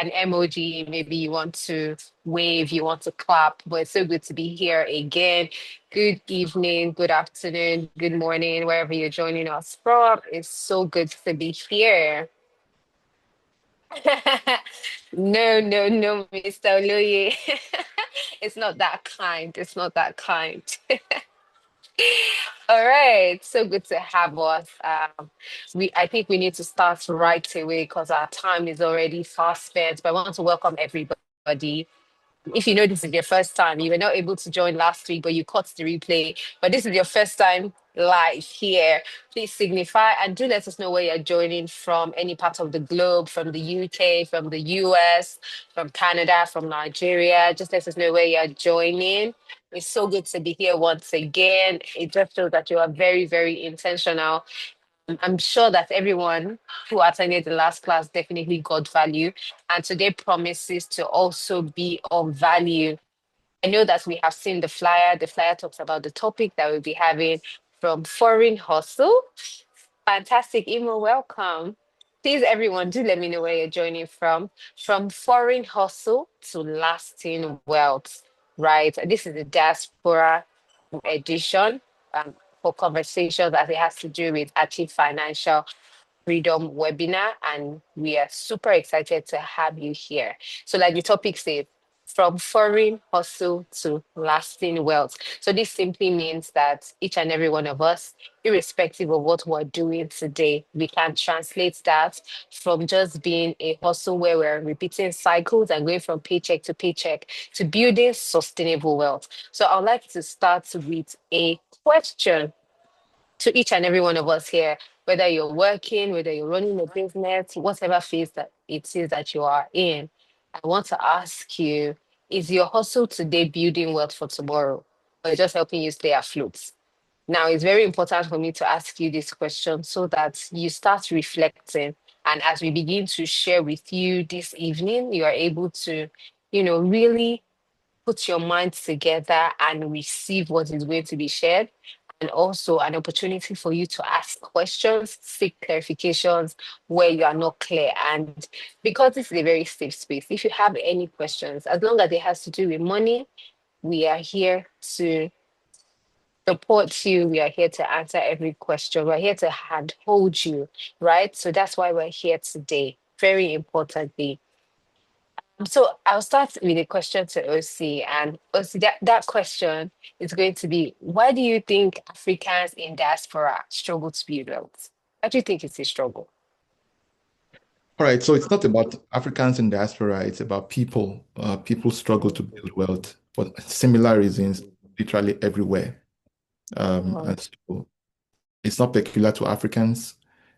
an emoji, maybe you want to wave, you want to clap, but it's so good to be here again. Good evening, good afternoon, good morning, wherever you're joining us from. It's so good to be here. No, no, no, Mr. Oloye. It's not that kind. It's not that kind. All right, so good to have us. I think we need to start right away because our time is already fast spent. But I want to welcome everybody. If you know this is your first time, you were not able to join last week, but you caught the replay, but this is your first time live here, please signify and do let us know where you're joining from, any part of the globe, from the UK, from the US, from Canada, from Nigeria. Just let us know where you're joining. It's so good to be here once again. It just shows that you are very, very intentional. I'm sure that everyone who attended the last class definitely got value, and today promises to also be of value. I know that we have seen the flyer. The flyer talks about the topic that we'll be having from foreign hustle. Fantastic, Imo, welcome. Please, everyone, do let me know where you're joining from. From foreign hustle to lasting wealth, right? This is the diaspora edition for conversations as it has to do with achieve financial freedom webinar, and we are super excited to have you here. So, like the topic says, from foreign hustle to lasting wealth. So, this simply means that each and every one of us, irrespective of what we're doing today, we can translate that from just being a hustle where we're repeating cycles and going from paycheck to paycheck to building sustainable wealth. So, I'd like to start with a question to each and every one of us here, whether you're working, whether you're running a business, whatever phase that it is that you are in. I want to ask you, is your hustle today building wealth for tomorrow, or just helping you stay afloat? Now, it's very important for me to ask you this question so that you start reflecting. And as we begin to share with you this evening, you are able to, really put your minds together and receive what is going to be shared, and also an opportunity for you to ask questions, seek clarifications where you are not clear. And because this is a very safe space, if you have any questions, as long as it has to do with money, we are here to support you. We are here to answer every question. We're here to hand hold you, right? So that's why we're here today. Very importantly. So I'll start with a question to OC, and OC, that question is going to be, why do you think Africans in diaspora struggle to build wealth? Why do you think it's a struggle? All right, so it's not about Africans in diaspora, it's about people. People struggle to build wealth for similar reasons, literally everywhere. Oh, And so it's not peculiar to Africans.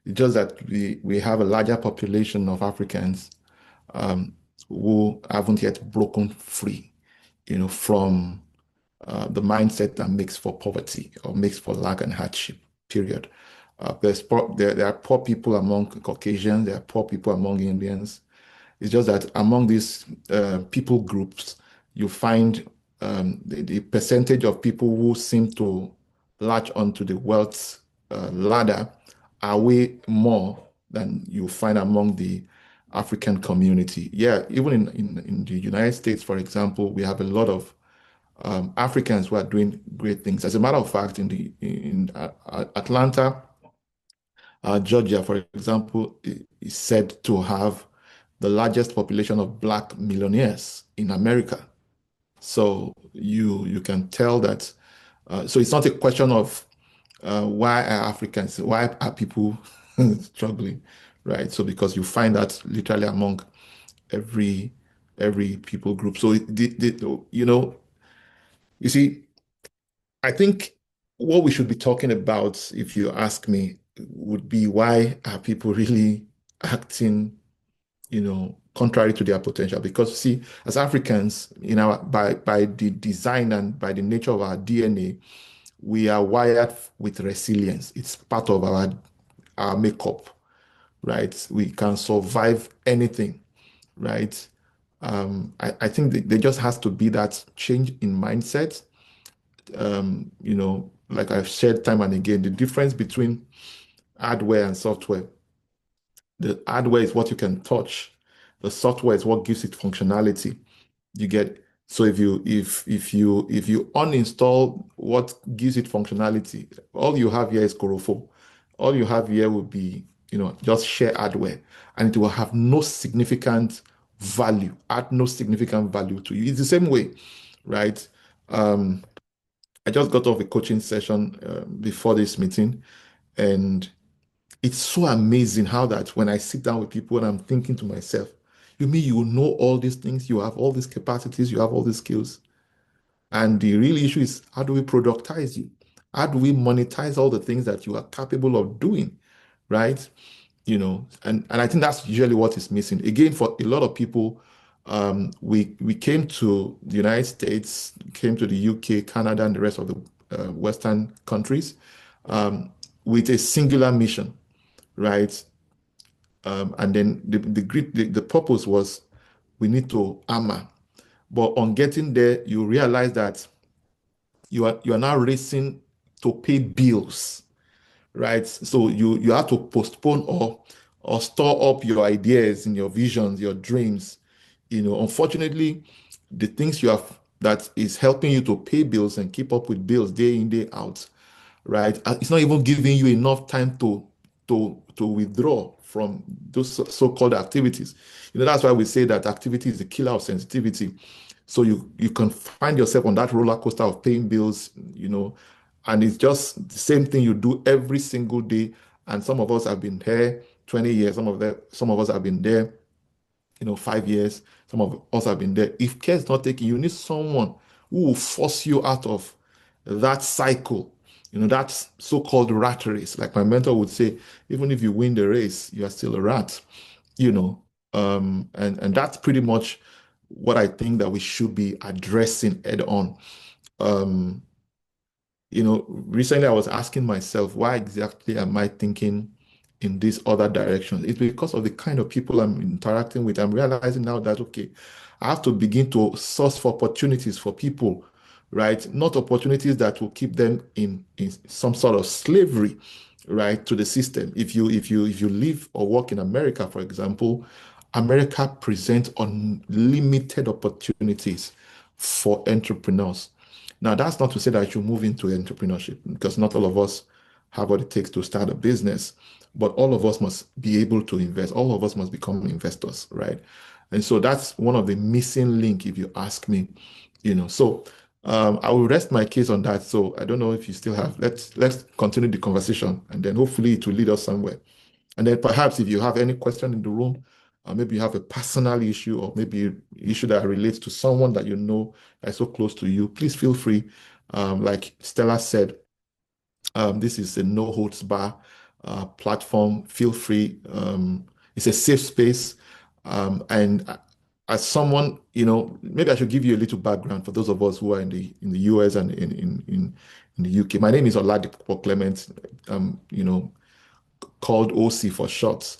It's just that we have a larger population of Africans um, who haven't yet broken free, from the mindset that makes for poverty or makes for lack and hardship, period. There are poor people among Caucasians, there are poor people among Indians. It's just that among these people groups, you find the percentage of people who seem to latch onto the wealth ladder are way more than you find among the African community. Yeah, even in the United States, for example, we have a lot of Africans who are doing great things. As a matter of fact, in Atlanta, Georgia, for example, is said to have the largest population of Black millionaires in America. So you can tell that. So it's not a question of why are Africans, why are people struggling, right? So because you find that literally among every every people group. So you see, I think what we should be talking about, if you ask me, would be why are people really acting, contrary to their potential? Because see, as Africans, by the design and by the nature of our DNA, we are wired with resilience. It's part of our makeup, right? We can survive anything, right? I think there just has to be that change in mindset. Like I've said time and again, the difference between hardware and software. The hardware is what you can touch. The software is what gives it functionality. You get so if you uninstall what gives it functionality, all you have here is Corofo. All you have here will be, just share hardware, and it will have no significant value, add no significant value to you. It's the same way, right? Um, I just got off a coaching session before this meeting, and it's so amazing how that when I sit down with people and I'm thinking to myself, you mean you know all these things, you have all these capacities, you have all these skills. And the real issue is how do we productize you? How do we monetize all the things that you are capable of doing, right? And I think that's usually what is missing. Again, for a lot of people, we came to the United States, came to the UK, Canada, and the rest of the Western countries um, with a singular mission, right? And then the purpose was we need to armor. But on getting there, you realize that you are now racing to pay bills, right? So you have to postpone or store up your ideas and your visions, your dreams. Unfortunately, the things you have that is helping you to pay bills and keep up with bills day in, day out, right? It's not even giving you enough time to withdraw from those so-called activities. That's why we say that activity is the killer of sensitivity. So you can find yourself on that roller coaster of paying bills, and it's just the same thing you do every single day. And some of us have been there 20 years, some of us have been there 5 years. Some of us have been there. If care is not taken, you need someone who will force you out of that cycle, that so-called rat race. Like my mentor would say, even if you win the race, you are still a rat, you know. And that's pretty much what I think that we should be addressing head on. Um, Recently I was asking myself, why exactly am I thinking in this other direction? It's because of the kind of people I'm interacting with. I'm realizing now that, okay, I have to begin to source for opportunities for people, right? Not opportunities that will keep them in some sort of slavery, right, to the system. If you live or work in America, for example, America presents unlimited opportunities for entrepreneurs. Now, that's not to say that you move into entrepreneurship because not all of us have what it takes to start a business, but all of us must be able to invest. All of us must become investors, right? And so that's one of the missing link, if you ask me. So I will rest my case on that. So I don't know if you still have. Let's continue the conversation, and then hopefully it will lead us somewhere. And then perhaps if you have any question in the room, maybe you have a personal issue or maybe an issue that relates to someone that you know that's so close to you, please feel free. Like Stella said, this is a no holds bar platform. Feel free. It's a safe space. And as someone, maybe I should give you a little background for those of us who are in the US and in the UK. My name is Oladipupo Clement. Called OC for short.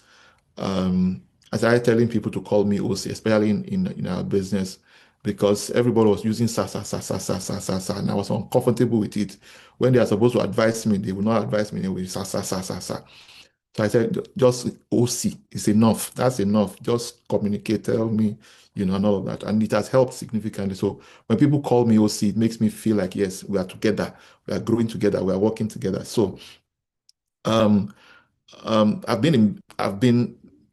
Um, I started telling people to call me OC, especially in our business, because everybody was using sa sa sa sa sa sa sa sa, and I was uncomfortable with it. When they are supposed to advise me, they will not advise me with sa sa sa sa sa. So I said, just OC is enough. That's enough. Just communicate, tell me, and all of that. And it has helped significantly. So when people call me OC, it makes me feel like, yes, we are together. We are growing together. We are working together. So um,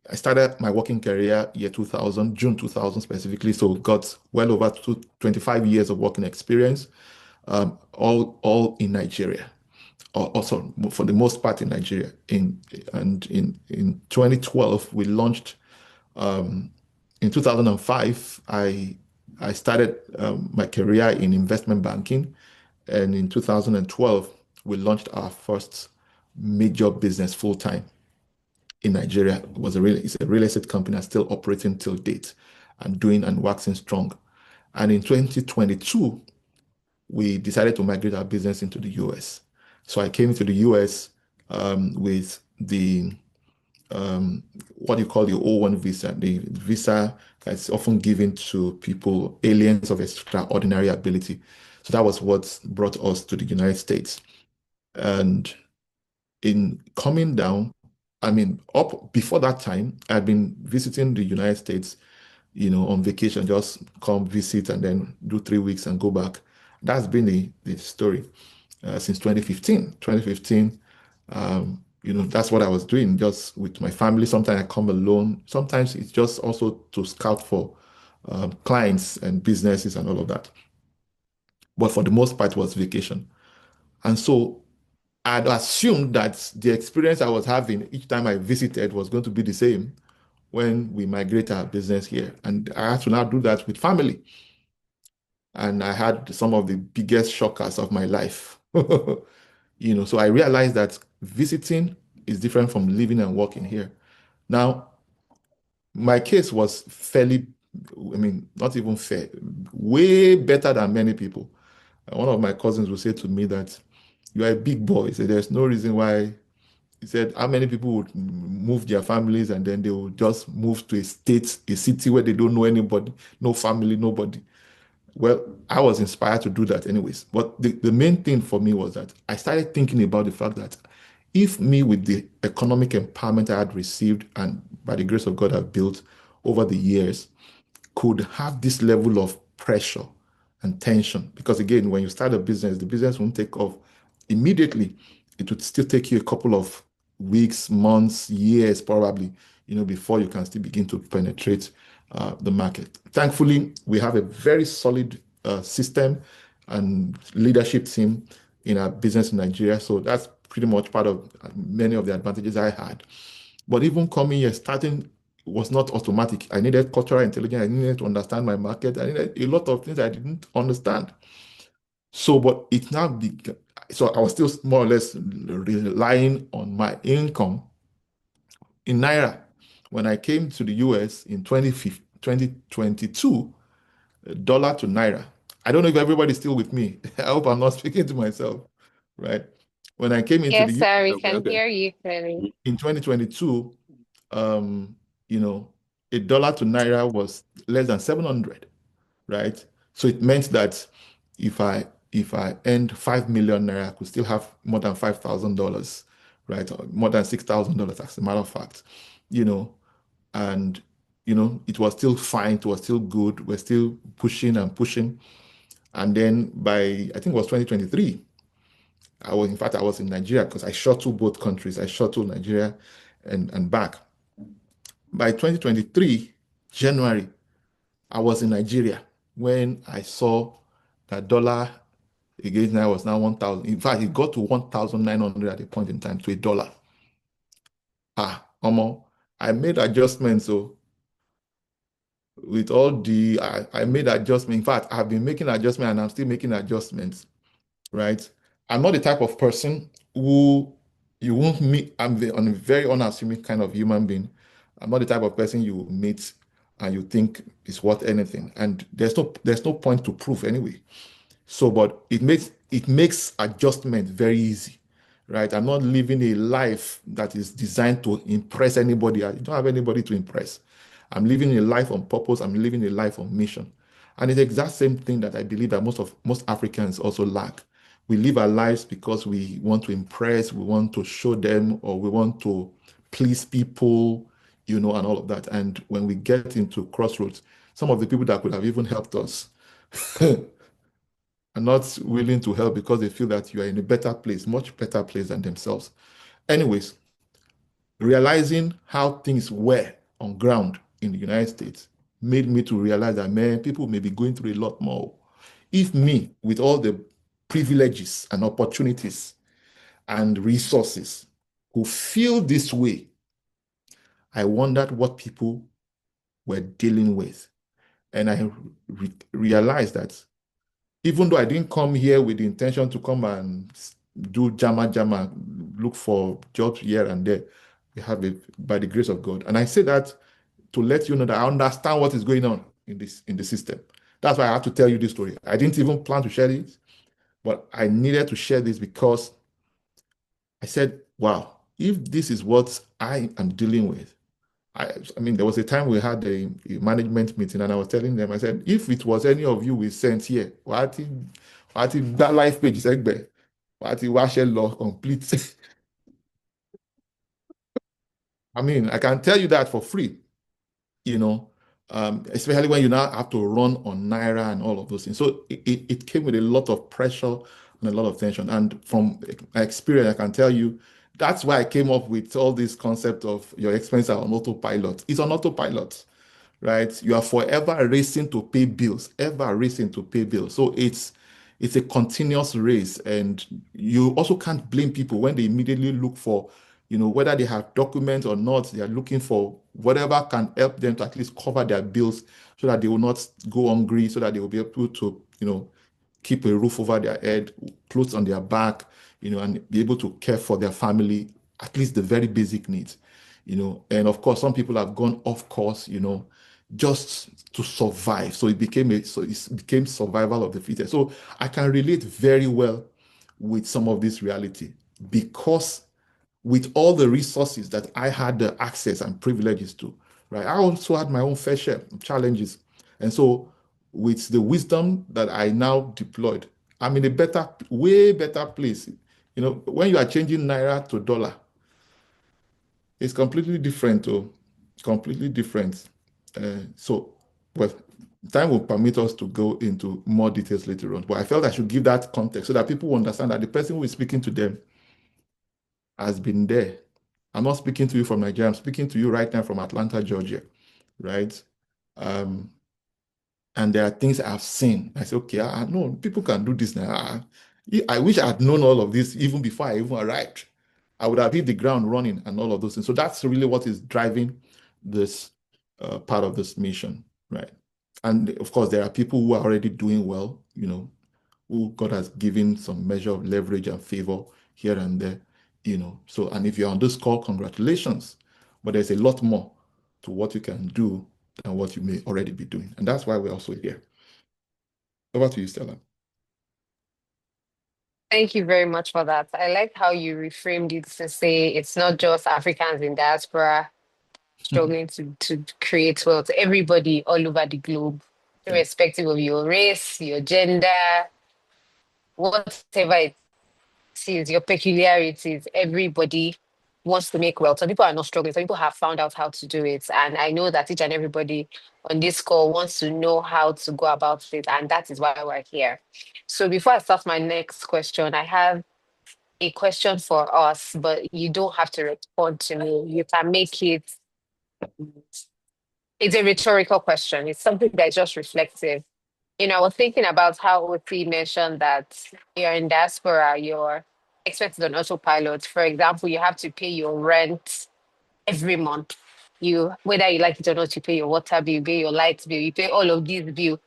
I started my working career year 2000, June 2000 specifically. So got well over 25 years of working experience, all in Nigeria, or also for the most part in Nigeria. In 2012, we launched, in 2005, I started my career in investment banking. And in 2012, we launched our first major business full time in Nigeria. It's a real estate company that's still operating till date and doing and waxing strong. And in 2022, we decided to migrate our business into the US. So I came to the US with the what you call the O1 visa, the visa that's often given to people, aliens of extraordinary ability. So that was what brought us to the United States. And in coming down, I mean, up before that time, I'd been visiting the United States, on vacation, just come visit and then do 3 weeks and go back. That's been the story since 2015. 2015, that's what I was doing just with my family. Sometimes I come alone. Sometimes it's just also to scout for clients and businesses and all of that. But for the most part, it was vacation. And so I'd assumed that the experience I was having each time I visited was going to be the same when we migrate our business here. And I had to now do that with family. And I had some of the biggest shockers of my life. So I realized that visiting is different from living and working here. Now, my case was fairly, I mean, not even fair, way better than many people. And one of my cousins would say to me that you are a big boy. He said, there's no reason why. He said, how many people would move their families and then they will just move to a state, a city where they don't know anybody, no family, nobody. Well, I was inspired to do that anyways. But the main thing for me was that I started thinking about the fact that if me, with the economic empowerment I had received and by the grace of God I've built over the years, could have this level of pressure and tension. Because again, when you start a business, the business won't take off immediately. It would still take you a couple of weeks, months, years, probably, before you can still begin to penetrate the market. Thankfully, we have a very solid system and leadership team in our business in Nigeria. So that's pretty much part of many of the advantages I had. But even coming here, starting was not automatic. I needed cultural intelligence. I needed to understand my market. I needed a lot of things I didn't understand. So, but it now began. So I was still more or less relying on my income in Naira. When I came to the US in 2022, dollar to Naira. I don't know if everybody's still with me. I hope I'm not speaking to myself, right? When I came into the Yes, US, sir, we okay, can okay, hear you clearly. in 2022, um, you know, a dollar to Naira was less than 700, right? So it meant that if I earned 5 million Naira, I could still have more than $5,000, right? Or more than $6,000, as a matter of fact, you know, and it was still fine, it was still good, we're still pushing and pushing. And then by I think it was 2023, I was in Nigeria because I shuttled both countries. I shuttled Nigeria and back. By 2023, January, I was in Nigeria when I saw that dollar against Naira was now 1,000. In fact, it got to 1,900 at a point in time to a dollar. Omo, I made adjustments. So with all I made adjustments. In fact, I've been making adjustments and I'm still making adjustments, right? I'm not the type of person who you won't meet. I'm a very unassuming kind of human being. I'm not the type of person you meet and you think is worth anything. And there's no point to prove anyway. So, but it makes adjustment very easy, right? I'm not living a life that is designed to impress anybody. I don't have anybody to impress. I'm living a life on purpose. I'm living a life on mission. And it's the exact same thing that I believe that most Africans also lack. We live our lives because we want to impress, we want to show them, or we want to please people, and all of that. And when we get into crossroads, some of the people that could have even helped us are not willing to help because they feel that you are in a better place, much better place than themselves. Anyways, realizing how things were on ground in the United States made me to realize that, man, people may be going through a lot more. If me, with all the privileges and opportunities and resources, who feel this way, I wondered what people were dealing with. And I realized that even though I didn't come here with the intention to come and do jama, look for jobs here and there, we have it by the grace of God. And I say that to let you know that I understand what is going on in the system. That's why I have to tell you this story. I didn't even plan to share this, but I needed to share this because I said, wow, if this is what I am dealing with, I mean, there was a time we had a management meeting, and I was telling them, I said, if it was any of you we sent here, what if that life page is egbe, what if we share law complete? I mean, I can tell you that for free, you know, especially when you now have to run on Naira and all of those things. So it came with a lot of pressure and a lot of tension. And from my experience, I can tell you that's why I came up with all this concept of your expenses are on autopilot. It's on autopilot, right? You are forever racing to pay bills, ever racing to pay bills. So it's a continuous race, and you also can't blame people when they immediately look for, whether they have documents or not. They are looking for whatever can help them to at least cover their bills, so that they will not go hungry, so that they will be able to, keep a roof over their head, clothes on their back, and be able to care for their family, at least the very basic needs. And of course, some people have gone off course, just to survive. So it became survival of the fittest. So I can relate very well with some of this reality, because with all the resources that I had the access and privileges to, right? I also had my own fair share of challenges. And so with the wisdom that I now deployed, I'm in a better, way better place. When you are changing Naira to dollar, it's completely different, oh, completely different. So, well, time will permit us to go into more details later on. But I felt I should give that context so that people understand that the person who is speaking to them has been there. I'm not speaking to you from Nigeria. I'm speaking to you right now from Atlanta, Georgia, right? Um, and there are things I've seen. I say, okay, I know people can do this now. I wish I had known all of this even before I even arrived. I would have hit the ground running and all of those things. So that's really what is driving this part of this mission, right? And of course, there are people who are already doing well, who God has given some measure of leverage and favor here and there, So, and if you're on this call, congratulations. But there's a lot more to what you can do than what you may already be doing. And that's why we're also here. Over to you, Stella. Thank you very much for that. I like how you reframed it to say it's not just Africans in diaspora struggling to create wealth. Everybody all over the globe, Yeah, irrespective of your race, your gender, whatever it is, your peculiarities, everybody wants to make wealth. Some people are not struggling. Some people have found out how to do it. And I know that each and everybody on this call wants to know how to go about it. And that is why we're here. So before I start my next question, I have a question for us, but you don't have to respond to me. You can make it, it's a rhetorical question. It's something that's just reflective. I was thinking about how OT mentioned that you're in diaspora, you're expected on autopilot. For example, you have to pay your rent every month. Whether you like it or not, you pay your water bill, you pay your light bill, you pay all of these bills.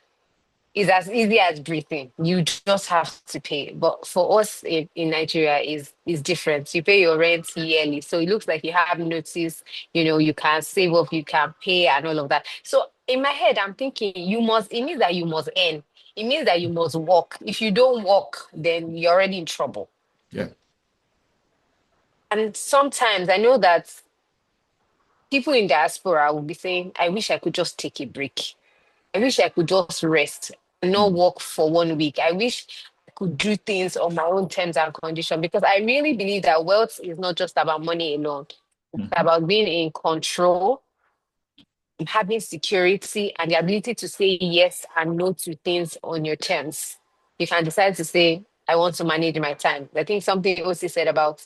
It's as easy as breathing. You just have to pay. But for us in Nigeria is different. You pay your rent yearly. So it looks like you have notice, you can save up, you can pay and all of that. So in my head, I'm thinking it means that you must earn. It means that you must work. If you don't work, then you're already in trouble. yeah, And sometimes I know that people in diaspora will be saying, I wish I could just take a break. I wish I could just rest and not mm, work for 1 week. I wish I could do things on my own terms and conditions, because I really believe that wealth is not just about money alone. It's mhm, about being in control, having security, and the ability to say yes and no to things on your terms. You can decide to say, I want to manage my time. I think something also said about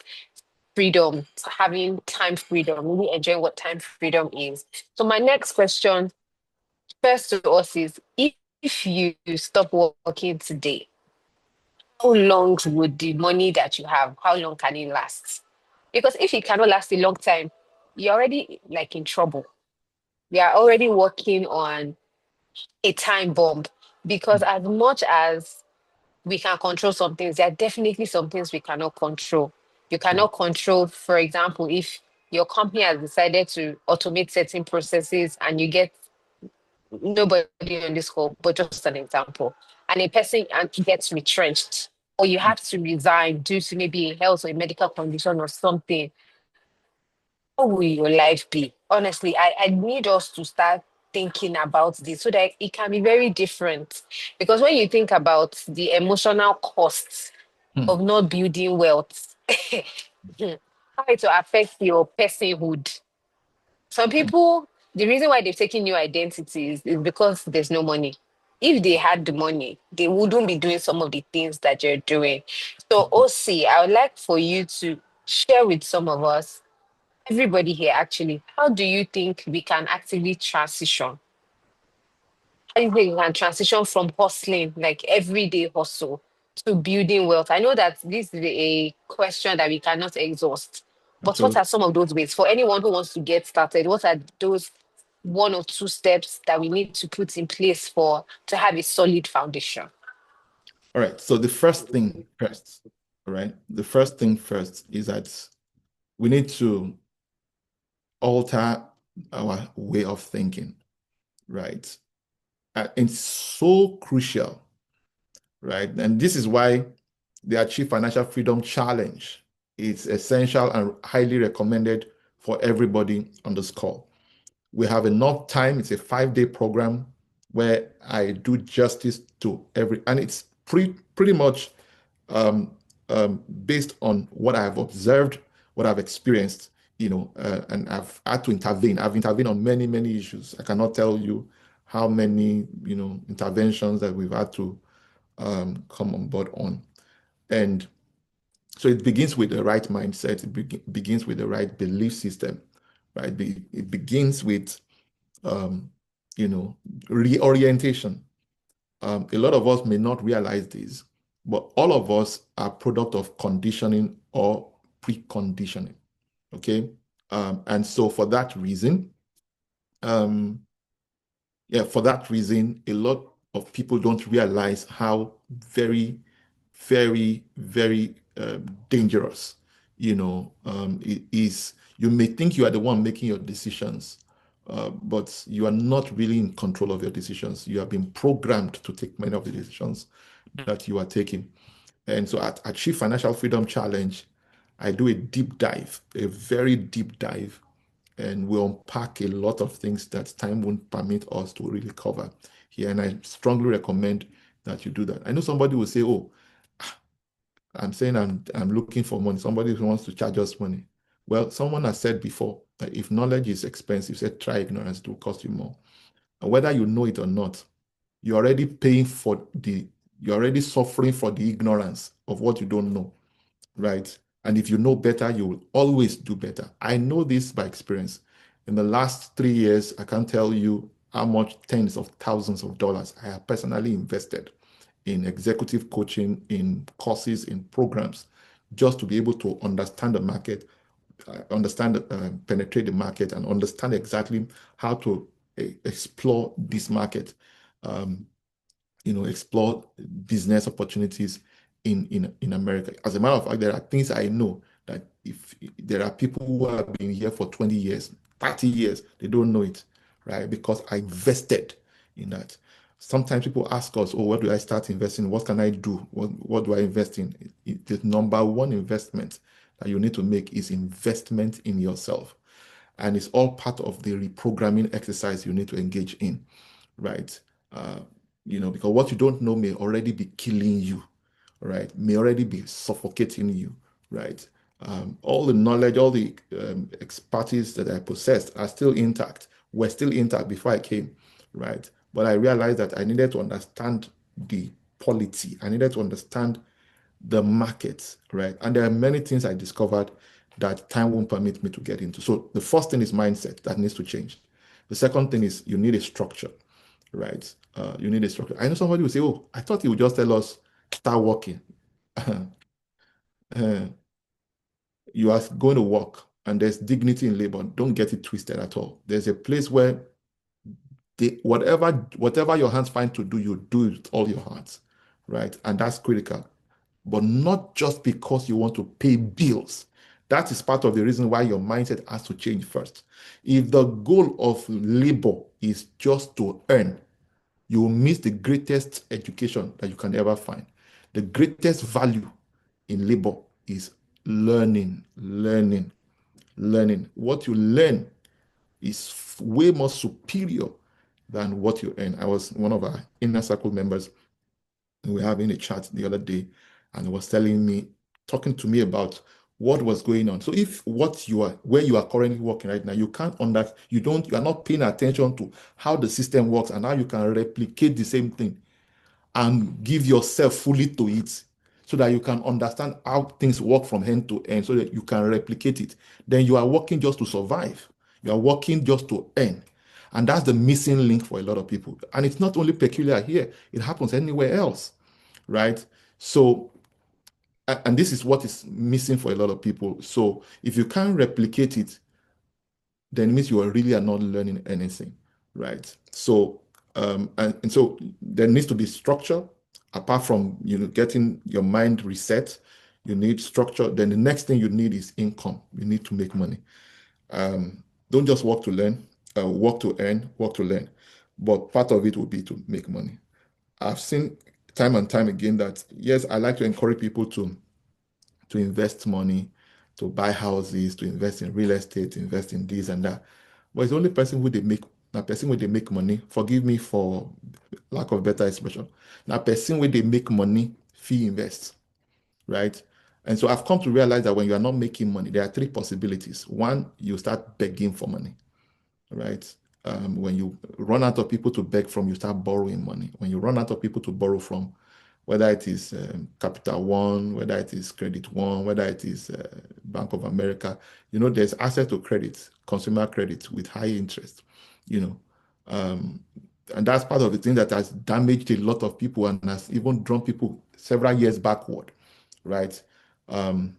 freedom, having time freedom, really enjoying what time freedom is. So my next question first to us is, if you stop working today, how long would the money that you have, how long can it last? Because if it cannot last a long time, you're already like in trouble. We are already working on a time bomb, because mm, as much as we can control some things, there are definitely some things we cannot control. You mm, cannot control, for example, if your company has decided to automate certain processes and you get nobody on this call, but just an example, and a person gets retrenched, or you mm. have to resign due to maybe a health or a medical condition or something, how will your life be? Honestly, I need us to start thinking about this so that it can be very different. Because when you think about the emotional costs Mm. of not building wealth, how it will affect your personhood. Some people, the reason why they've taken new identities is because there's no money. If they had the money, they wouldn't be doing some of the things that you're doing. So, OC, I would like for you to share with some of us, everybody here actually, how do you think we can actively transition? How do you think we can transition from hustling, like everyday hustle, to building wealth? I know that this is a question that we cannot exhaust, but what are Absolutely. some of those ways for anyone who wants to get started? What are those one or two steps that we need to put in place for to have a solid foundation? All right. So the first thing first, all right? The first thing first is that we need to alter our way of thinking, right? It's so crucial, right? And this is why the Achieve Financial Freedom Challenge is essential and highly recommended for everybody on this call. We have enough time. It's a 5-day program where I do justice to and it's pretty much um, based on what I've observed, what I've experienced, and I've had to intervene. I've intervened on many, many issues. I cannot tell you how many, interventions that we've had to come on board on. And so it begins with the right mindset. It begins with the right belief system, right? It begins with, um, reorientation. A lot of us may not realize this, but all of us are product of conditioning or preconditioning. Okay. And so um, for that reason, a lot of people don't realize how very, very, very dangerous, it is. You may think you are the one making your decisions, but you are not really in control of your decisions. You have been programmed to take many of the decisions that you are taking. And so at Achieve Financial Freedom Challenge, I do a deep dive, a very deep dive, and we unpack a lot of things that time won't permit us to really cover here. And I strongly recommend that you do that. I know somebody will say, oh, I'm saying I'm looking for money. Somebody who wants to charge us money. Well, someone has said before that if knowledge is expensive, said try ignorance, it will cost you more. And whether you know it or not, you're already you're already suffering for the ignorance of what you don't know, right? And if you know better, you will always do better. I know this by experience. In the last 3 years, I can't tell you how much tens of thousands of dollars I have personally invested in executive coaching, in courses, in programs, just to be able to understand the market, penetrate the market, and understand exactly how to explore this market. Um, explore business opportunities in America. As a matter of fact, there are things I know that if there are people who have been here for 20 years, 30 years, they don't know it, right? Because I invested in that. Sometimes people ask us, oh, where do I start investing? What can I do? What do I invest in? The number one investment that you need to make is investment in yourself. And it's all part of the reprogramming exercise you need to engage in, right? Uh, because what you don't know may already be killing you, right? May already be suffocating you, right? All the knowledge, all the expertise that I possessed are still intact, were still intact before I came, right? But I realized that I needed to understand the polity. I needed to understand the market, right? And there are many things I discovered that time won't permit me to get into. So the first thing is mindset that needs to change. The second thing is you need a structure, right? You need a structure. I know somebody will say, oh, I thought he would just tell us, start working. Uh, you are going to work and there's dignity in labor. Don't get it twisted at all. There's a place where whatever your hands find to do, you do it with all your hearts, right? And that's critical. But not just because you want to pay bills. That is part of the reason why your mindset has to change first. If the goal of labor is just to earn, you will miss the greatest education that you can ever find. The greatest value in labor is learning, learning, learning. What you learn is way more superior than what you earn. I was one of our inner circle members. We were having a chat the other day, and he was talking to me about what was going on. So if where you are currently working right now, you can't you are not paying attention to how the system works and how you can replicate the same thing and give yourself fully to it so that you can understand how things work from end to end so that you can replicate it. Then you are working just to survive. You are working just to earn. And that's the missing link for a lot of people. And it's not only peculiar here, it happens anywhere else, right? So, and this is what is missing for a lot of people. So if you can't replicate it, then it means you are really are not learning anything, right? So and so there needs to be structure apart from getting your mind reset. You need structure. Then the next thing you need is income. You need to make money. Don't just work to learn, work to earn, work to learn. But part of it will be to make money. I've seen time and time again that yes, I like to encourage people to invest money, to buy houses, to invest in real estate, to invest in this and that. But it's only person who they make now person where they make money. Forgive me for lack of better expression. Now person where they make money, fee invest, right? And so I've come to realize that when you are not making money, there are three possibilities. One, you start begging for money, right? When you run out of people to beg from, you start borrowing money. When you run out of people to borrow from, whether it is Capital One, whether it is Credit One, whether it is Bank of America, there's access to credit, consumer credit with high interest, you know. Um, and that's part of the thing that has damaged a lot of people and has even drawn people several years backward, right? Um,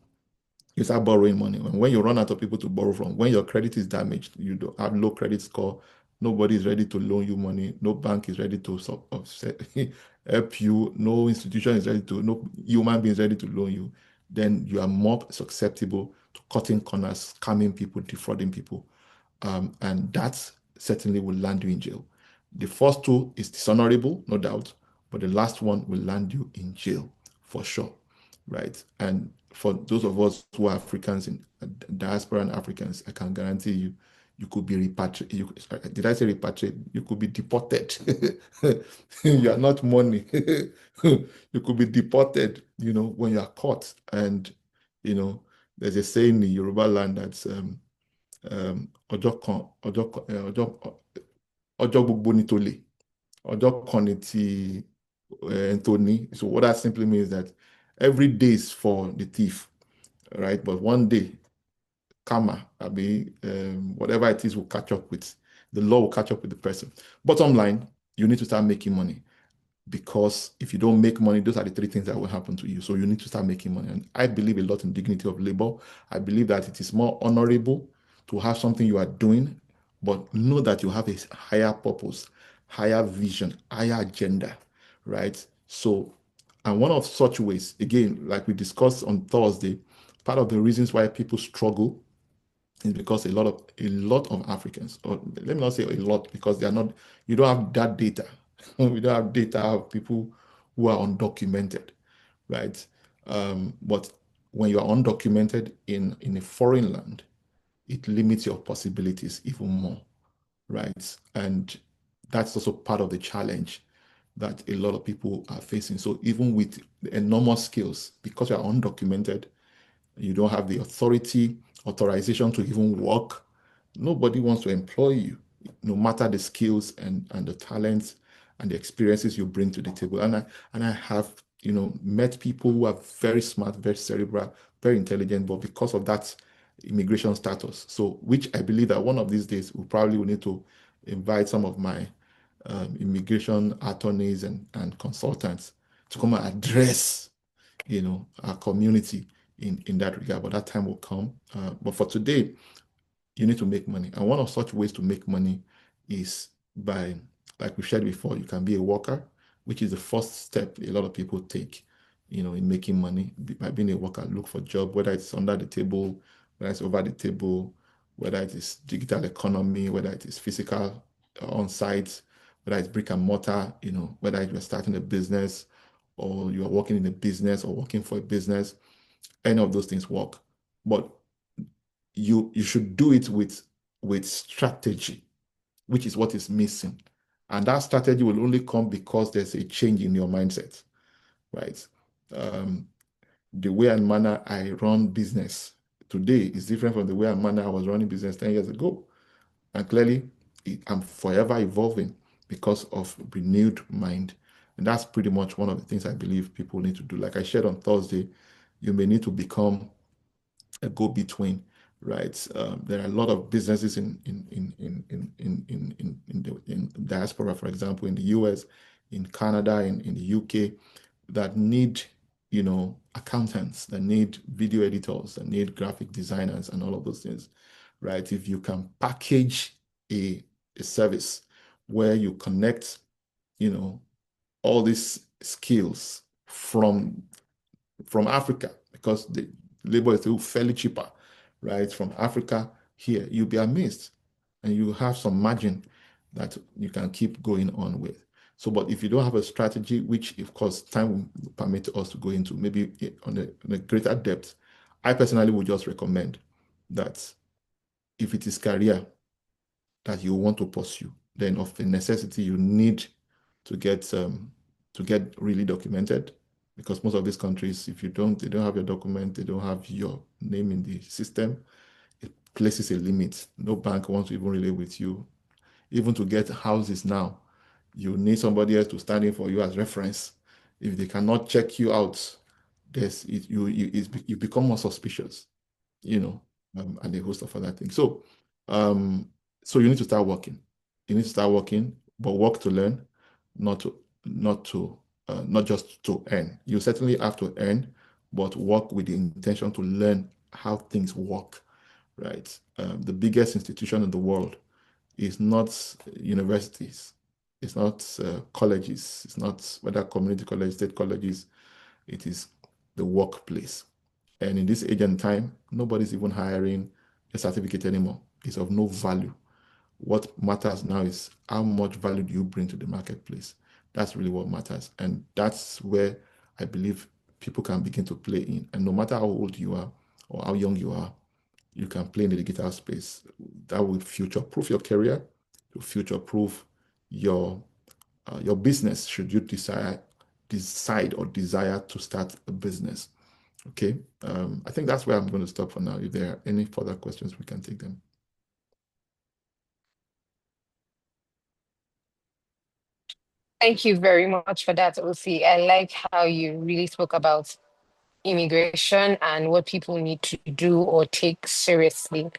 you start borrowing money. And when you run out of people to borrow from, when your credit is damaged, you don't have low credit score, nobody is ready to loan you money, no bank is ready to help you, no institution is ready to, no human being is ready to loan you, then you are more susceptible to cutting corners, scamming people, defrauding people. And that certainly will land you in jail. The first two is dishonorable, no doubt, but the last one will land you in jail for sure, right? And for those of us who are Africans in diaspora and Africans, I can guarantee you, you could be repatriated. Did I say repatriated? You could be deported. You are not money. You could be deported, when you are caught. And, there's a saying in Yoruba land that's ọjọ́ kan ọjọ́ kan ọjọ́ ọjọ́ gbogbo ni tolè ọjọ́ kan ni ti tó ní. So what that simply means that every day is for the thief, right? But one day, karma, whatever it is will catch up with, the law will catch up with the person. Bottom line, you need to start making money. Because if you don't make money, those are the three things that will happen to you. So you need to start making money. And I believe a lot in dignity of labor. I believe that it is more honorable to have something you are doing, but know that you have a higher purpose, higher vision, higher agenda, right? So, and one of such ways, again, like we discussed on Thursday, part of the reasons why people struggle is because a lot of Africans, or let me not say a lot, because they are not, you don't have that data. We don't have data of people who are undocumented, right? But when you are undocumented in a foreign land, it limits your possibilities even more, right? And that's also part of the challenge that a lot of people are facing. So even with the enormous skills, because you are undocumented, you don't have the authorization to even work. Nobody wants to employ you, no matter the skills and the talents and the experiences you bring to the table. And I have, met people who are very smart, very cerebral, very intelligent, but because of that immigration status. So, which I believe that one of these days we probably will need to invite some of my immigration attorneys and consultants to come and address our community in that regard. But that time will come. But for today, you need to make money. And one of such ways to make money is by, like we shared before, you can be a worker, which is the first step a lot of people take, in making money. By being a worker, look for job, whether it's under the table, whether it's over the table, whether it is digital economy, whether it is physical on site, whether it's brick and mortar, whether you're starting a business or you're working in a business or working for a business, any of those things work. But you should do it with strategy, which is what is missing. And that strategy will only come because there's a change in your mindset, right? the way and manner I run business today is different from the way and manner I was running business 10 years ago. And clearly, I'm forever evolving because of renewed mind. And that's pretty much one of the things I believe people need to do. Like I shared on Thursday, you may need to become a go-between, right? There are a lot of businesses in diaspora, for example, in the US, in Canada, in the UK, that need, accountants, that need video editors, that need graphic designers, and all of those things, right? If you can package a service where you connect, all these skills from Africa, because the labor is still fairly cheaper, right? From Africa here, you'll be amazed, and you have some margin that you can keep going on with. So, but if you don't have a strategy, which of course time will permit us to go into maybe on a greater depth, I personally would just recommend that if it is career that you want to pursue, then of a necessity you need to get really documented, because most of these countries, if they don't have your document, they don't have your name in the system, it places a limit. No bank wants to even relate with you. Even to get houses now, you need somebody else to stand in for you as reference. If they cannot check you out, you become more suspicious, you know, and a host of other things. Um, so you need to start working. You need to start working, but work to learn, not to, not just to earn. You certainly have to earn, but work with the intention to learn how things work, right? The biggest institution in the world is not universities, it's not colleges, it's not whether community college, state colleges, it is the workplace. And in this age and time, nobody's even hiring a certificate anymore. It's of no value. What matters now is how much value do you bring to the marketplace? That's really what matters. And that's where I believe people can begin to play in. And no matter how old you are or how young you are, you can play in the digital space. That will future-proof your career, to future-proof your your business should you decide or desire to start a business. Okay. I think that's where I'm going to stop for now. If there are any further questions, we can take them. Thank you very much for that, OC. I like how you really spoke about immigration and what people need to do or take seriously.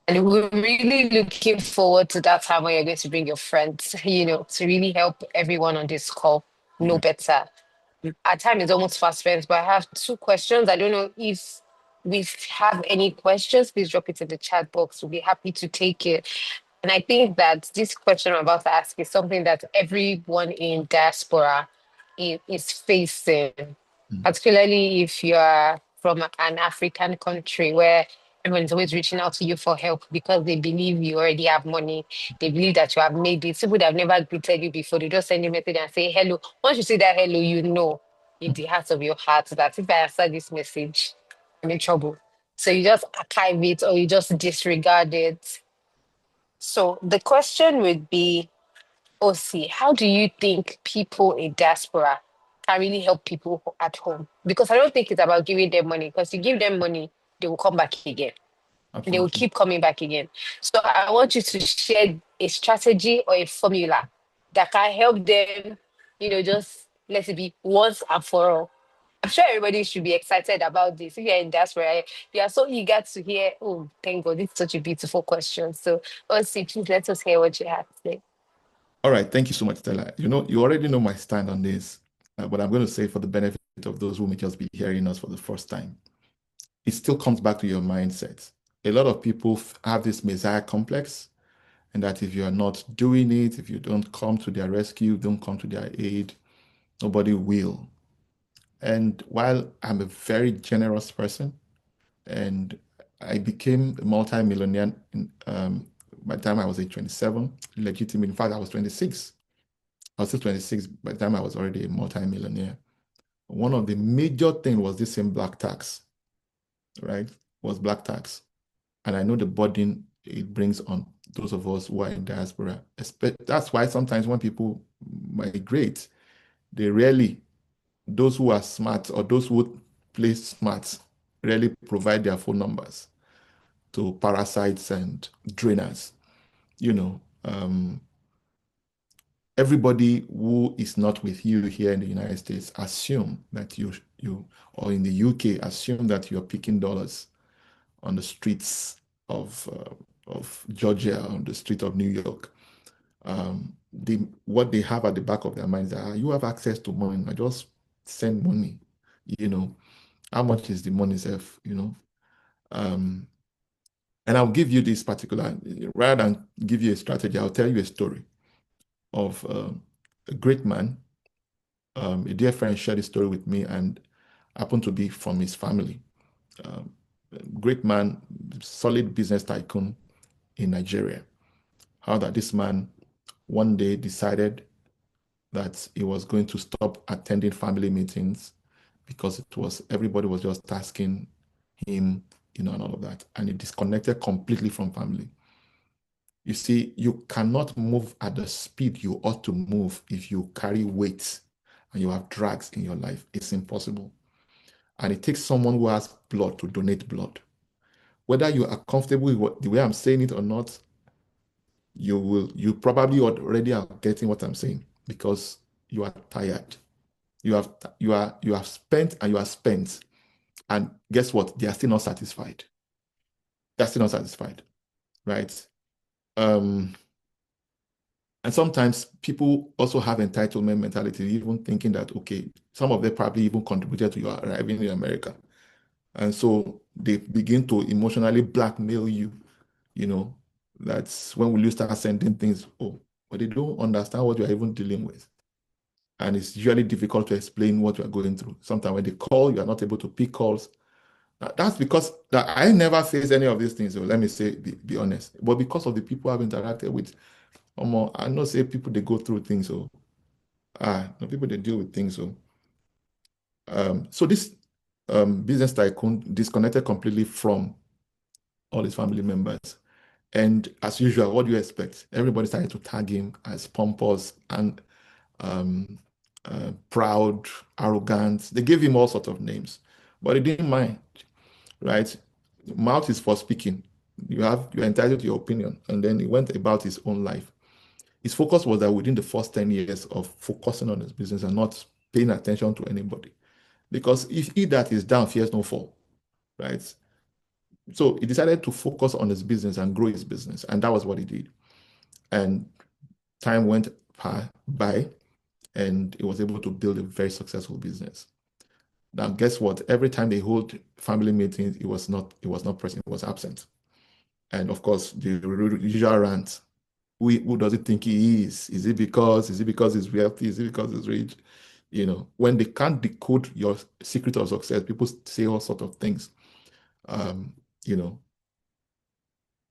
And we're really looking forward to that time when you're going to bring your friends, to really help everyone on this call know Yeah. better. Our time is almost fast spent, but I have two questions. I don't know if we have any questions. Please drop it in the chat box. We'll be happy to take it. And I think that this question I'm about to ask is something that everyone in diaspora is facing, Mm. particularly if you are from an African country where everyone is always reaching out to you for help because they believe you already have money. They believe that you have made it. People that have never greeted you before, they just send you a message and say hello. Once you say that hello, you know in the heart of your heart that if I answer this message, I'm in trouble. So you just archive it or you just disregard it. So the question would be, OC, how do you think people in diaspora can really help people at home? Because I don't think it's about giving them money, because you give them money, they will come back again. They will Absolutely. keep coming back again. So I want you to share a strategy or a formula that can help them, just let it be once and for all. I'm sure everybody should be excited about this. If you're in diaspora, you are so eager to hear, oh, thank God, this is such a beautiful question. So, OC, please let us hear what you have to say. All right. Thank you so much, Stella. You already know my stand on this, but I'm going to say for the benefit of those who may just be hearing us for the first time, it still comes back to your mindset. A lot of people have this Messiah complex, and that if you're not doing it, if you don't come to their rescue, don't come to their aid, nobody will. And while I'm a very generous person, and I became a multi-millionaire by the time I was age 27, legitimate. In fact, I was 26. I was still 26 by the time I was already a multi-millionaire. One of the major things was this same black tax, right? Was black tax. And I know the burden it brings on those of us who are in diaspora. That's why sometimes when people migrate, they rarely those who are smart or those who play smart rarely provide their phone numbers to parasites and drainers. You know, everybody who is not with you here in the United States assume that you or in the UK assume that you're picking dollars on the streets of Georgia, on the street of New York. What they have at the back of their minds are, you have access to money. I just send money. You know, how much is the money self? Um, and I'll give you this particular, rather than give you a strategy, I'll tell you a story of a great man. A dear friend shared this story with me and happened to be from his family. Um, Great man, solid business tycoon in Nigeria. How that this man one day decided that he was going to stop attending family meetings because everybody was just asking him, and all of that. And he disconnected completely from family. You see, you cannot move at the speed you ought to move if you carry weight and you have drags in your life. It's impossible. And it takes someone who has blood to donate blood. Whether you are comfortable with the way I'm saying it or not, you probably already are getting what I'm saying because you are tired. You have spent and you are spent. And guess what? They are still not satisfied. They're still not satisfied, right? Um, and sometimes people also have entitlement mentality, even thinking that, okay, some of them probably even contributed to your arriving in America. And so they begin to emotionally blackmail you, you know, that's when will you start sending things? Oh, but they don't understand what you're even dealing with. And it's usually difficult to explain what you're going through. Sometimes when they call, you are not able to pick calls. That's because I never face any of these things. So let me say, be honest. But because of the people I've interacted with, I know say people they go through things. So the people they deal with things. So this business tycoon disconnected completely from all his family members. And as usual, what do you expect? Everybody started to tag him as pompous and um, proud, arrogant. They gave him all sorts of names, but he didn't mind, right? Mouth is for speaking. You're entitled to your opinion. And then he went about his own life. His focus was that within the first 10 years of focusing on his business and not paying attention to anybody. Because if he that is down fears no fall, right? So he decided to focus on his business and grow his business. And that was what he did. And time went by and he was able to build a very successful business. Now, guess what? Every time they hold family meetings, it was not present, it was absent. And of course, the usual rant. Who does it think he is? Is it because he's wealthy? Is it because he's rich? When they can't decode your secret of success, people say all sorts of things. Um, you know,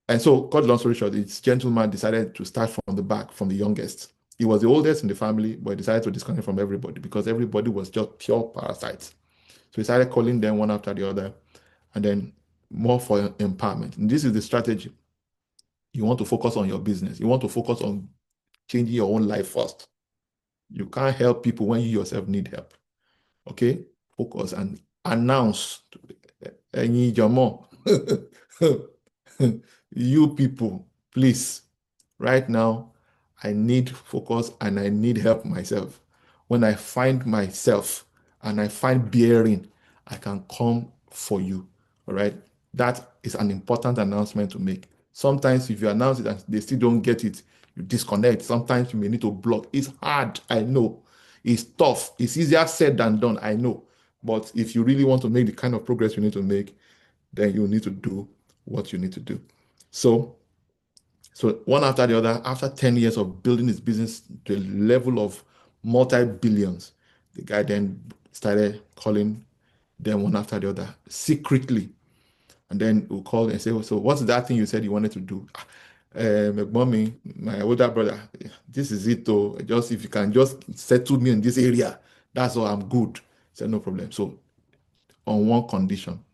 and so, cut long story short, this gentleman decided to start from the back, from the youngest. He was the oldest in the family, but he decided to disconnect from everybody because everybody was just pure parasites. So he started calling them one after the other, and then more for empowerment. And this is the strategy. You want to focus on your business. You want to focus on changing your own life first. You can't help people when you yourself need help. Okay? Focus and announce. Ẹ̀yin jọ̀mọ́. You people, please, right now, I need focus and I need help myself. When I find myself and I find bearing, I can come for you. All right. That is an important announcement to make. Sometimes if you announce it and they still don't get it, you disconnect. Sometimes you may need to block. It's hard, I know. It's tough. It's easier said than done, I know. But if you really want to make the kind of progress you need to make, then you need to do what you need to do. So one after the other, after 10 years of building his business to a level of multi-billions, the guy then started calling them one after the other secretly. And then we'll call and say, so what's that thing you said you wanted to do? Mommy, my older brother, this is it though. Just if you can just settle me in this area, that's all, I'm good. I said, no problem. So on one condition,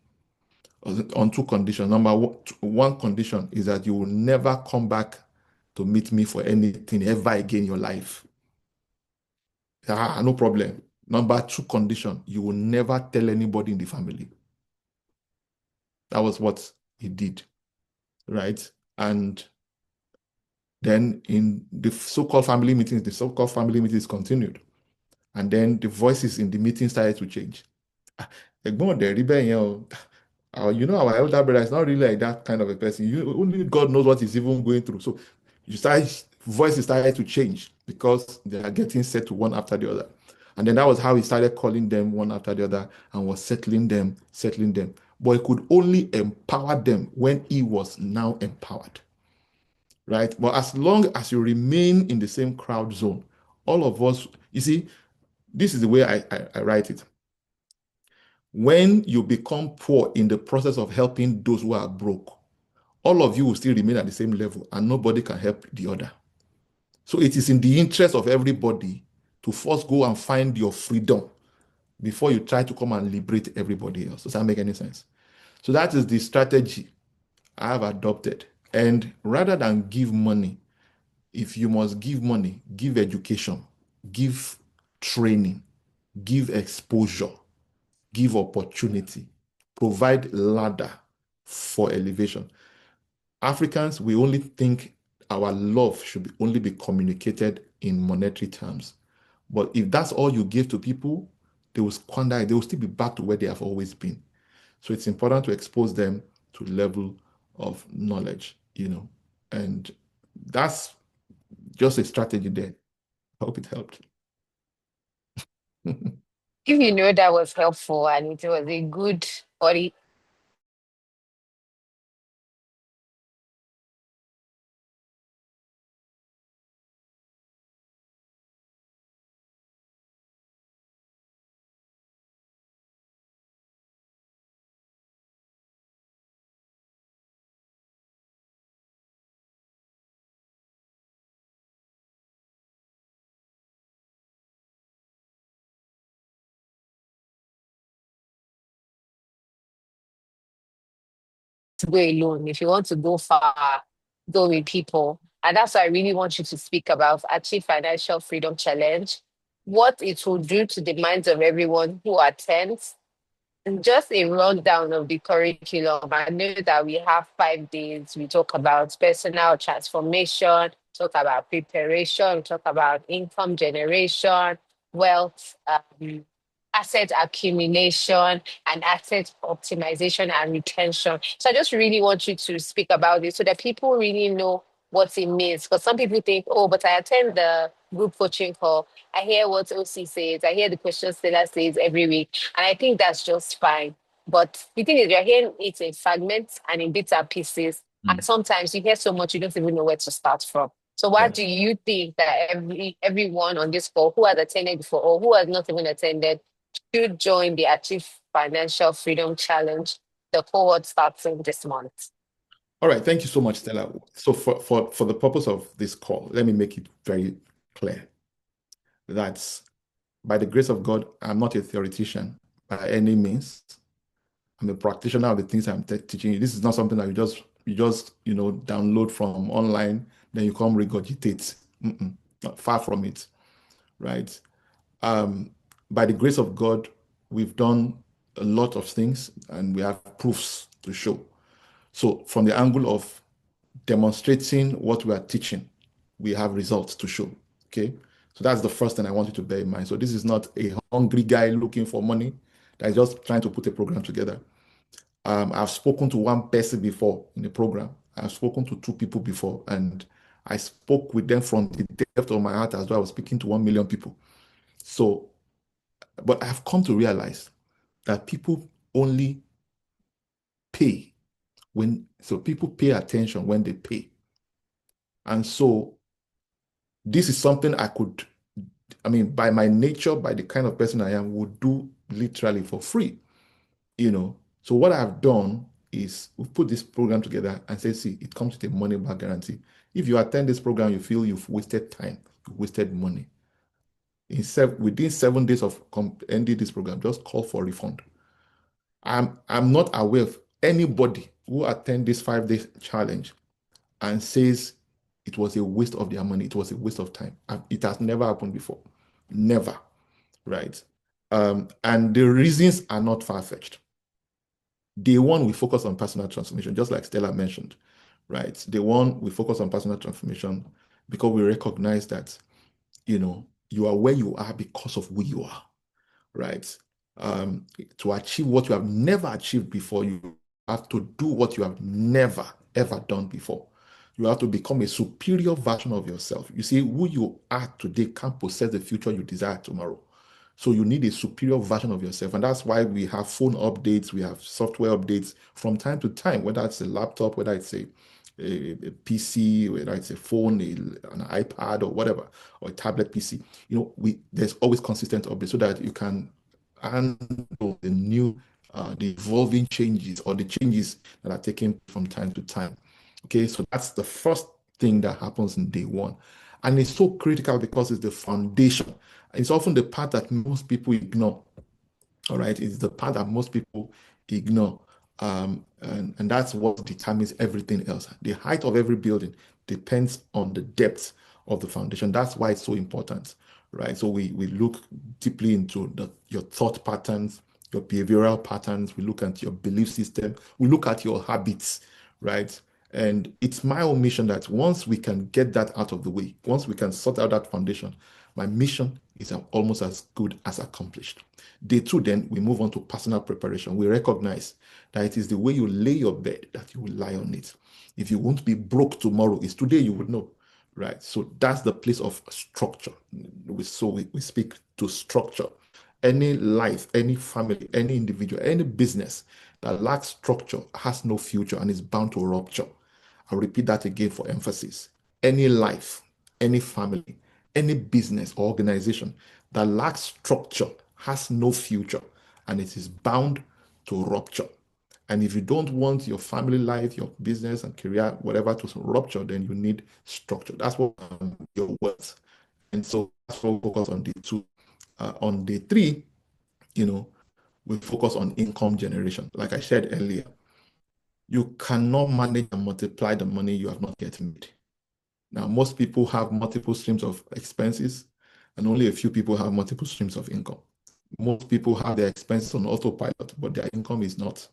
on two conditions. Number one condition is that you will never come back to meet me for anything ever again in your life. No problem. Number two condition, you will never tell anybody in the family. That was what he did, right? And then in the so-called family meetings continued. And then the voices in the meeting started to change. Ẹ̀gbọ́n ọ̀dẹ̀ rí bẹ́ẹ̀ yẹn o. Our elder brother is not really like that kind of a person. Only God knows what he's even going through. So voices started to change because they are getting set to one after the other. And then that was how he started calling them one after the other and was settling them. But he could only empower them when he was now empowered. Right? But as long as you remain in the same crowd zone, all of us, you see, this is the way I write it. When you become poor in the process of helping those who are broke, all of you will still remain at the same level and nobody can help the other. So it is in the interest of everybody to first go and find your freedom before you try to come and liberate everybody else. Does that make any sense? So that is the strategy I have adopted. And rather than give money, if you must give money, give education, give training, give exposure, give opportunity, provide ladder for elevation. Africans, we only think our love should only be communicated in monetary terms. But if that's all you give to people, they will squander it. They will still be back to where they have always been. So it's important to expose them to level of knowledge, and that's just a strategy there. I hope it helped. If you know that was helpful and it was a good or to go alone. If you want to go far, go with people. And that's why I really want you to speak about Achieve Financial Freedom Challenge, what it will do to the minds of everyone who attends. And just a rundown of the curriculum. I know that we have 5 days. We talk about personal transformation, talk about preparation, talk about income generation, wealth, asset accumulation, and asset optimization and retention. So I just really want you to speak about this so that people really know what it means. Because some people think, oh, but I attend the group coaching call. I hear what OC says. I hear the question Stella says every week. And I think that's just fine. But the thing is, you're hearing it in fragments and in bits and pieces. And sometimes you hear so much, you don't even know where to start from. So why Yes. do you think that everyone on this call who has attended before or who has not even attended should join the Achieve Financial Freedom Challenge? The cohort starts in this month. All right. Thank you so much, Stella. So for the purpose of this call, let me make it very clear that by the grace of God, I'm not a theoretician by any means. I'm a practitioner of the things I'm teaching you. This is not something that you just download from online, then you come regurgitate. Not far from it, right? By the grace of God, we've done a lot of things and we have proofs to show. So from the angle of demonstrating what we are teaching, we have results to show. Okay. So that's the first thing I want you to bear in mind. So this is not a hungry guy looking for money that is just trying to put a program together. I've spoken to one person before in the program. I've spoken to 2 people before, and I spoke with them from the depth of my heart as though I was speaking to 1 million people. So, but I've come to realize that people only pay people pay attention when they pay. And so this is something by my nature, by the kind of person I am, would do literally for free, So what I've done is we've put this program together and say, see, it comes with a money back guarantee. If you attend this program, you feel you've wasted time, you've wasted money. Within 7 days of ending this program, just call for a refund. I'm not aware of anybody who attend this 5-day challenge and says it was a waste of their money, it was a waste of time. It has never happened before. Never, right? And the reasons are not far-fetched. Day one, we focus on personal transformation, just like Stella mentioned, right? Day one, we focus on personal transformation because we recognize that, you are where you are because of who you are, right? To achieve what you have never achieved before, you have to do what you have never, ever done before. You have to become a superior version of yourself. You see, who you are today can't possess the future you desire tomorrow. So you need a superior version of yourself. And that's why we have phone updates, we have software updates from time to time, whether it's a laptop, whether it's a PC, whether it's a phone, an iPad or whatever, or a tablet PC. There's always consistent updates so that you can handle the new, the evolving changes or the changes that are taken from time to time. Okay, so that's the first thing that happens in day one. And it's so critical because it's the foundation. It's often the part that most people ignore. All right, it's the part that most people ignore. And that's what determines everything else. The height of every building depends on the depth of the foundation. That's why it's so important, right? So we look deeply into your thought patterns, your behavioral patterns. We look at your belief system. We look at your habits, right? And it's my own mission that once we can get that out of the way, once we can sort out that foundation, my mission is almost as good as accomplished. Day two, then we move on to personal preparation. We recognize that it is the way you lay your bed that you will lie on it. If you won't be broke tomorrow, it's today you will know, right? So that's the place of structure. So we speak to structure. Any life, any family, any individual, any business that lacks structure has no future and is bound to rupture. I'll repeat that again for emphasis. Any life, any family, any business or organization that lacks structure has no future and it is bound to rupture. And if you don't want your family life, your business and career, whatever to rupture, then you need structure. That's what your wealth. And so that's what we focus on day two. On day three, we focus on income generation. Like I said earlier, you cannot manage and multiply the money you have not yet made. Now, most people have multiple streams of expenses, and only a few people have multiple streams of income. Most people have their expenses on autopilot, but their income is not.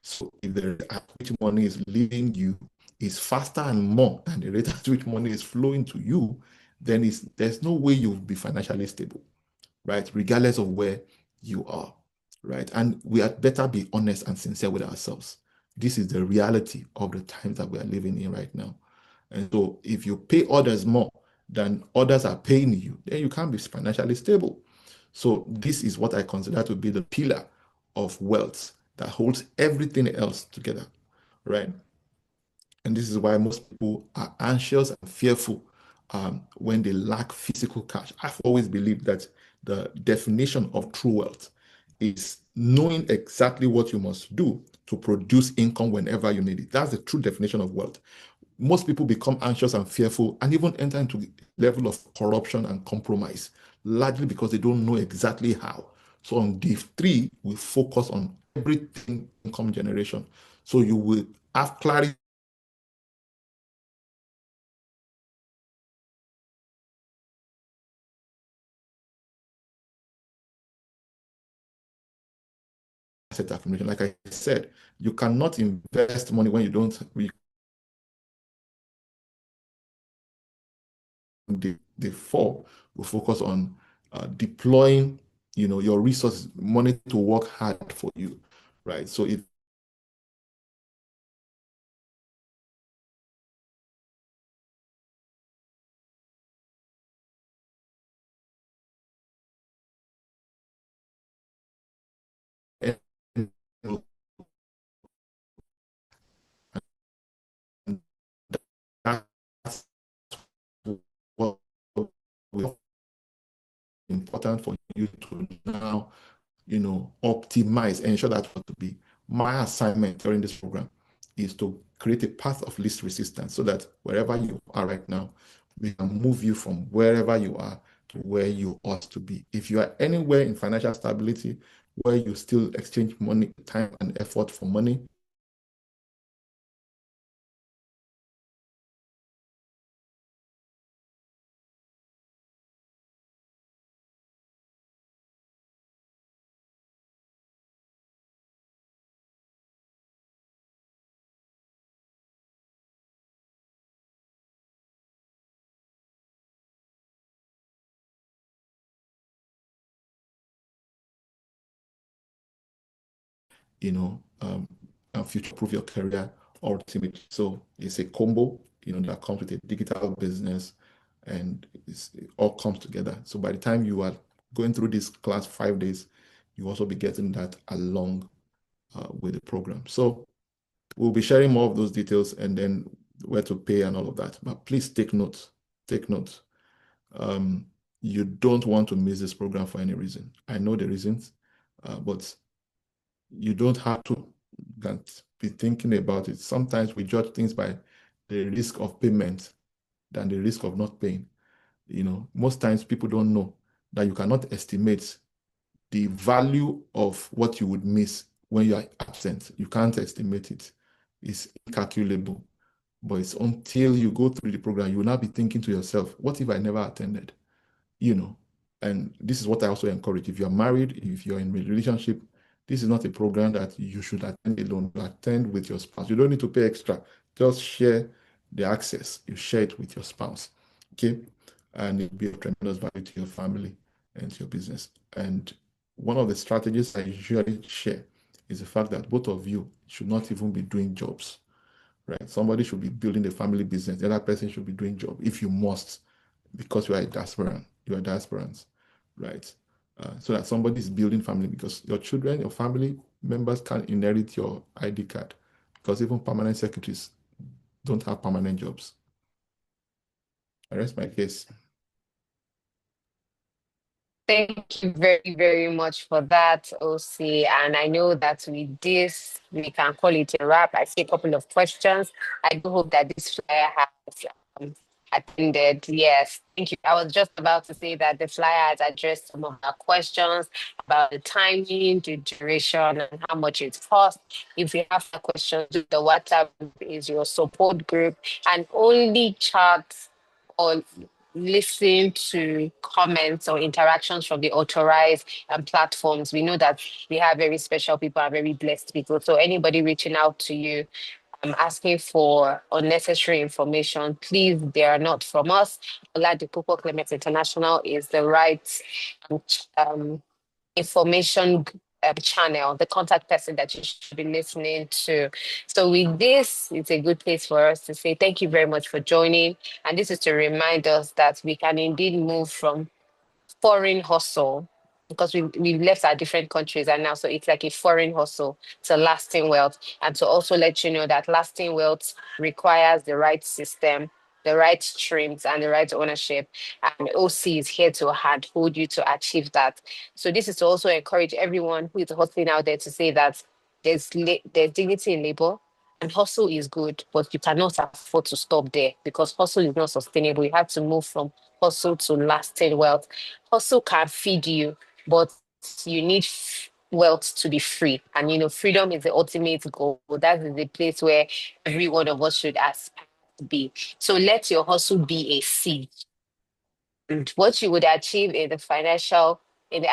So if the rate at which money is leaving you is faster and more than the rate at which money is flowing to you, then there's no way you'll be financially stable, right? Regardless of where you are, right? And we had better be honest and sincere with ourselves. This is the reality of the times that we are living in right now. And so if you pay others more than others are paying you, then you can't be financially stable. So this is what I consider to be the pillar of wealth that holds everything else together, right? And this is why most people are anxious and fearful when they lack physical cash. I've always believed that the definition of true wealth is knowing exactly what you must do to produce income whenever you need it. That's the true definition of wealth. Most people become anxious and fearful and even enter into the level of corruption and compromise, largely because they don't know exactly how. So on day three, we focus on everything income generation. So you will have clarity asset accumulation. Like I said, you cannot invest money when you don't. The four will focus on deploying, your resources, money to work hard for you, right? So if that's what will important for you to now, optimize, ensure that what to be. My assignment during this program is to create a path of least resistance so that wherever you are right now, we can move you from wherever you are to where you ought to be. If you are anywhere in financial stability where you still exchange money, time, and effort for money, and future-proof your career ultimately. So it's a combo, that comes with a digital business, and it all comes together. So by the time you are going through this class 5 days, you also be getting that along with the program. So we'll be sharing more of those details and then where to pay and all of that. But please take note. Take note. You don't want to miss this program for any reason. I know the reasons, but you don't have to be thinking about it. Sometimes we judge things by the risk of payment than the risk of not paying. Most times people don't know that you cannot estimate the value of what you would miss when you are absent. You can't estimate it. It's incalculable. But it's until you go through the program, you will now be thinking to yourself, what if I never attended? And this is what I also encourage. If you're married, if you're in a relationship, this is not a program that you should attend alone. You attend with your spouse. You don't need to pay extra. Just share the access. You share it with your spouse. Okay? And it'll be of tremendous value to your family and to your business. And one of the strategies I usually share is the fact that both of you should not even be doing jobs, right? Somebody should be building a family business. The other person should be doing job if you must, because you are a diasporan. You are diasporans, right? So that somebody is building family, because your children, your family members can inherit your ID card, because even permanent secretaries don't have permanent jobs. I rest my case. Thank you very, very much for that, OC. And I know that with this, we can call it a wrap. I see a couple of questions. I do hope that this flyer has attended. Yes, thank you. I was just about to say that the flyer has addressed some of our questions about the timing, the duration, and how much it costs. If you have questions, the WhatsApp group is your support group, and only chat or listen to comments or interactions from the authorized platforms. We know that we have very special people and very blessed people. So anybody reaching out to you, asking for unnecessary information, please, they are not from us. Oladipupo Clement International is the right um, information channel, the contact person that you should be listening to. So with this, it's a good place for us to say thank you very much for joining. And this is to remind us that we can indeed move from foreign hustle, because we've left our different countries and now so it's like a foreign hustle to lasting wealth, and to also let you know that lasting wealth requires the right system, the right streams, and the right ownership, and OC is here to hold you to achieve that. So this is to also encourage everyone who is hustling out there to say that there's dignity in labor, and hustle is good, but you cannot afford to stop there, because hustle is not sustainable. You have to move from hustle to lasting wealth. Hustle can feed you, but you need wealth to be free. And freedom is the ultimate goal. That is the place where every one of us should aspire to be. So let your hustle be a seed. And what you would achieve in the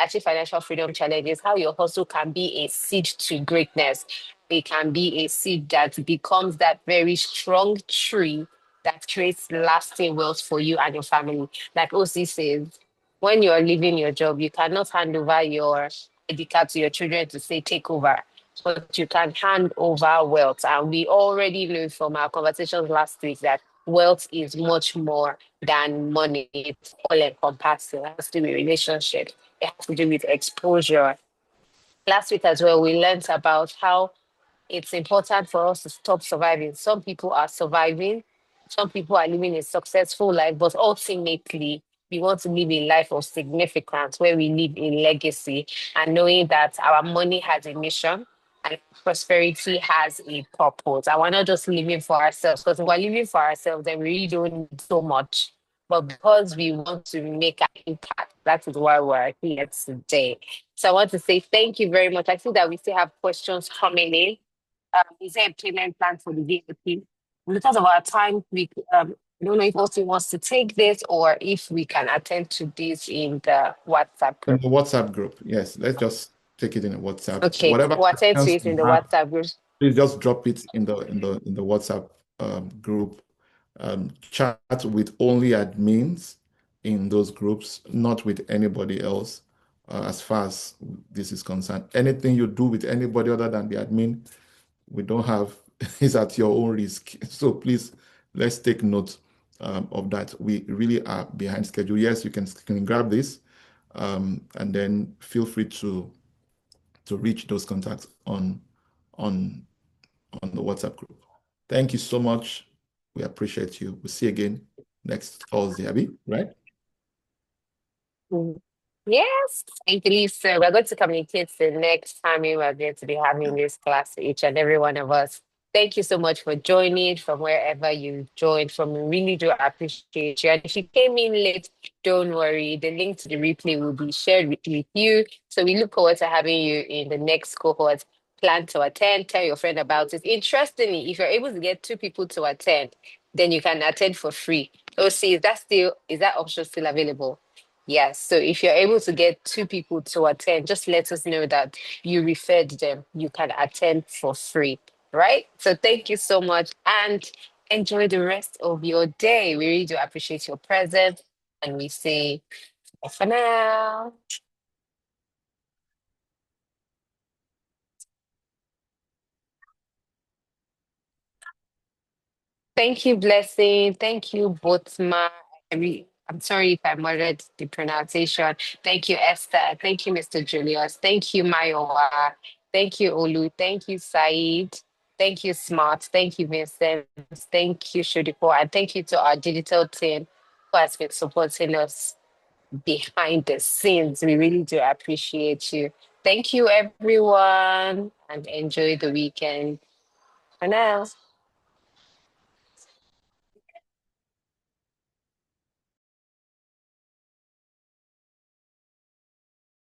Achieve Financial Freedom Challenge is how your hustle can be a seed to greatness. It can be a seed that becomes that very strong tree that creates lasting wealth for you and your family. Like OC says, when you're leaving your job, you cannot hand over your ID card to your children to say take over, but you can hand over wealth. And we already know from our conversations last week that wealth is much more than money. It's all encompassing. It has to do with relationships. It has to do with exposure. Last week as well, we learned about how it's important for us to stop surviving. Some people are surviving, some people are living a successful life, but ultimately, we want to live a life of significance where we leave a legacy, and knowing that our money has a mission and prosperity has a purpose. And we're not just living for ourselves, because if we're living for ourselves, then we really don't need so much. But because we want to make an impact, that is why we're here today. So I want to say thank you very much. I see that we still have questions coming in. Is there a payment plan for the DOT? Because of our time, I don't know if also wants to take this or if we can attend to this in the WhatsApp In group. the WhatsApp group, yes, let's just take it in a WhatsApp. Okay, Whatever we'll attend to questions it in you the have, WhatsApp group. please just drop it in the WhatsApp group. Chat with only admins in those groups, not with anybody else. as far as this is concerned. Anything you do with anybody other than the admin, we don't have, is at your own risk. So please, let's take note of that. We really are behind schedule. Yes, you can grab this, and then feel free to reach those contacts on on the WhatsApp group. Thank you so much. We appreciate you. We'll see you again next Thursday, Abby, right? Mm. Yes, I believe so. We're going to communicate the next time we are going to be having this class for each and every one of us. Thank you so much for joining from wherever you joined from. We really do appreciate you. And if you came in late, don't worry. The link to the replay will be shared with you. So we look forward to having you in the next cohort. Plan to attend, tell your friend about it. Interestingly, if you're able to get two people to attend, then you can attend for free. Oh, see, is that option still available? Yes. So if you're able to get two people to attend, just let us know that you referred them. You can attend for free, right? So thank you so much and enjoy the rest of your day. We really do appreciate your presence. And we say bye for now. Thank you, Blessing. Thank you, Botma. I'm sorry if I murdered the pronunciation. Thank you, Esther. Thank you, Mr. Julius. Thank you, Mayowa. Thank you, Olu. Thank you, Said. Thank you, Smart. Thank you, Vincent. Thank you, Shudipo. And thank you to our digital team who has been supporting us behind the scenes. We really do appreciate you. Thank you, everyone, and enjoy the weekend. For now.